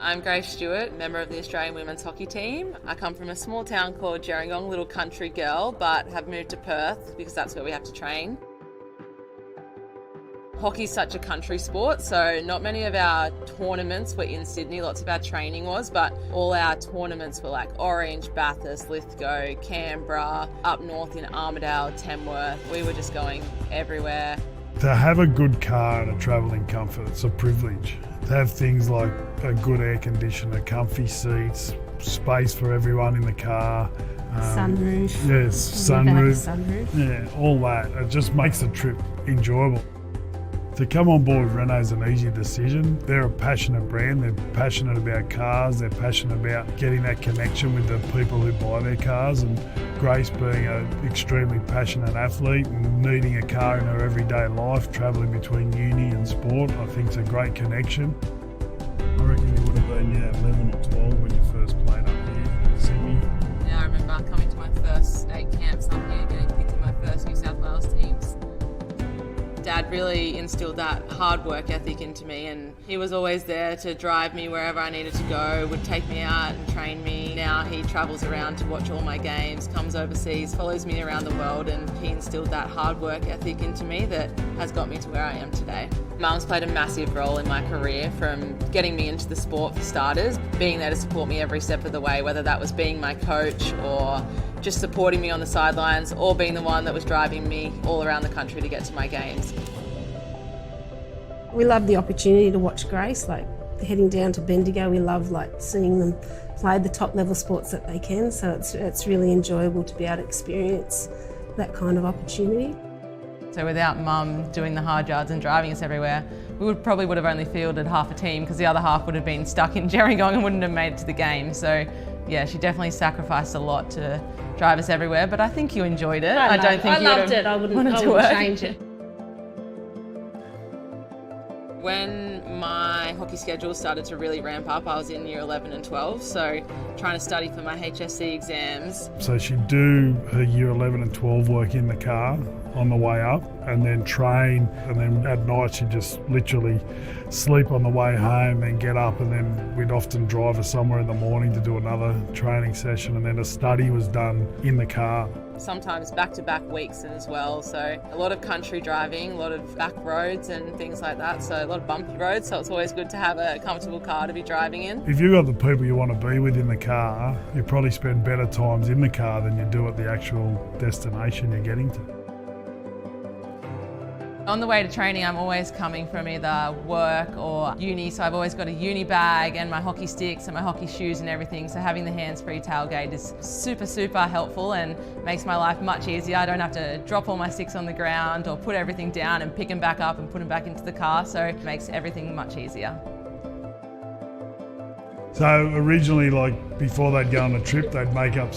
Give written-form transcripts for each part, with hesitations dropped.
I'm Stewart, member of the Australian women's hockey team. I come from a small town called Gerringong, little country girl, but have moved to Perth because that's where we have to train. Hockey's such a country sport, so not many of our tournaments were in Sydney, lots of our training was, but all our tournaments were like Orange, Bathurst, Lithgow, Canberra, up north in Armidale, Tamworth. We were just going everywhere. To have a good car and a travelling comfort, it's a privilege. To have things like a good air conditioner, comfy seats, space for everyone in the car. Sunroof. Yes, sunroof. Sunroof. Yeah, all that. It just makes the trip enjoyable. To come on board with Renault is an easy decision. They're a passionate brand. They're passionate about cars. They're passionate about getting that connection with the people who buy their cars. And Grace, being an extremely passionate athlete and needing a car in her everyday life, travelling between uni and sport, I think it's a great connection. I reckon you would have been 11 or 12 when you first played up here in Sydney. Yeah, I remember coming to my first state camps up here, getting picked in my first New South Wales teams. Dad really instilled that hard work ethic into me, and he was always there to drive me wherever I needed to go, would take me out and train me. Now he travels around to watch all my games, comes overseas, follows me around the world, and he instilled that hard work ethic into me that has got me to where I am today. Mum's played a massive role in my career, from getting me into the sport for starters, being there to support me every step of the way, whether that was being my coach or just supporting me on the sidelines, or being the one that was driving me all around the country to get to my games. We love the opportunity to watch Grace, like heading down to Bendigo. We love seeing them play the top level sports that they can, so it's really enjoyable to be able to experience that kind of opportunity. So without Mum doing the hard yards and driving us everywhere, we probably would have only fielded half a team, because the other half would have been stuck in Gerringong and wouldn't have made it to the game. So yeah, she definitely sacrificed a lot to drive us everywhere, but I think you enjoyed it. I don't think I loved it. I wouldn't change it. When my hockey schedule started to really ramp up, I was in year 11 and 12, so trying to study for my HSC exams. So she'd do her year 11 and 12 work in the car on the way up, and then train, and then at night she'd just literally sleep on the way home, then get up, and then we'd often drive her somewhere in the morning to do another training session, and then a study was done in the car. Sometimes back-to-back weeks as well, so a lot of country driving, a lot of back roads and things like that, so a lot of bumpy roads, so it's always good to have a comfortable car to be driving in. If you've got the people you want to be with in the car, you probably spend better times in the car than you do at the actual destination you're getting to. On the way to training, I'm always coming from either work or uni, so I've always got a uni bag and my hockey sticks and my hockey shoes and everything, so having the hands-free tailgate is super helpful and makes my life much easier. I don't have to drop all my sticks on the ground or put everything down and pick them back up and put them back into the car, so it makes everything much easier. So originally, before they'd go on a trip, they'd make up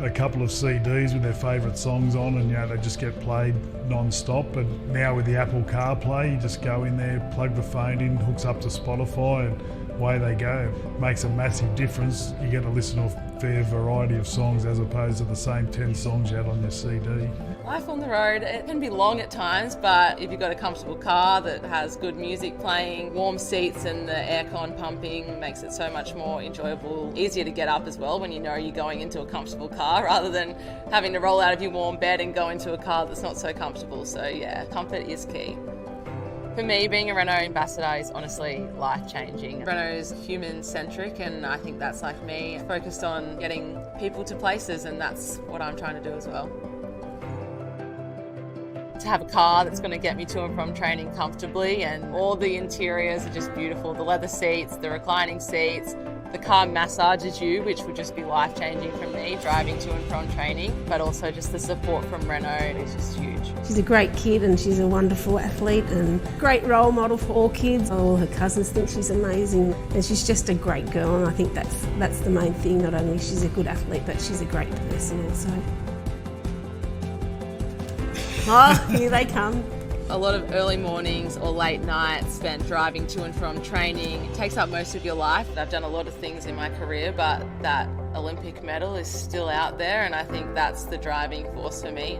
a couple of CDs with their favourite songs on, and they just get played non-stop. But now with the Apple CarPlay, you just go in there, plug the phone in, hooks up to Spotify, and away they go. Makes a massive difference. You get to listen to a fair variety of songs as opposed to the same 10 songs you had on your CD. Life on the road, it can be long at times, but if you've got a comfortable car that has good music playing, warm seats and the aircon pumping, makes it so much more enjoyable, easier to get up as well when you know you're going into a comfortable car rather than having to roll out of your warm bed and go into a car that's not so comfortable. So yeah, comfort is key. For me, being a Renault ambassador is honestly life-changing. Renault is human-centric, and I think that's like me, focused on getting people to places, and that's what I'm trying to do as well. To have a car that's going to get me to and from training comfortably, and all the interiors are just beautiful. The leather seats, the reclining seats, the car massages you, which would just be life-changing for me, driving to and from training, but also just the support from Renault is just huge. She's a great kid and she's a wonderful athlete and great role model for all kids. All her cousins think she's amazing, and she's just a great girl, and I think that's the main thing. Not only she's a good athlete, but she's a great person also. Oh, here they come. A lot of early mornings or late nights spent driving to and from training. It takes up most of your life. I've done a lot of things in my career, but that Olympic medal is still out there, and I think that's the driving force for me.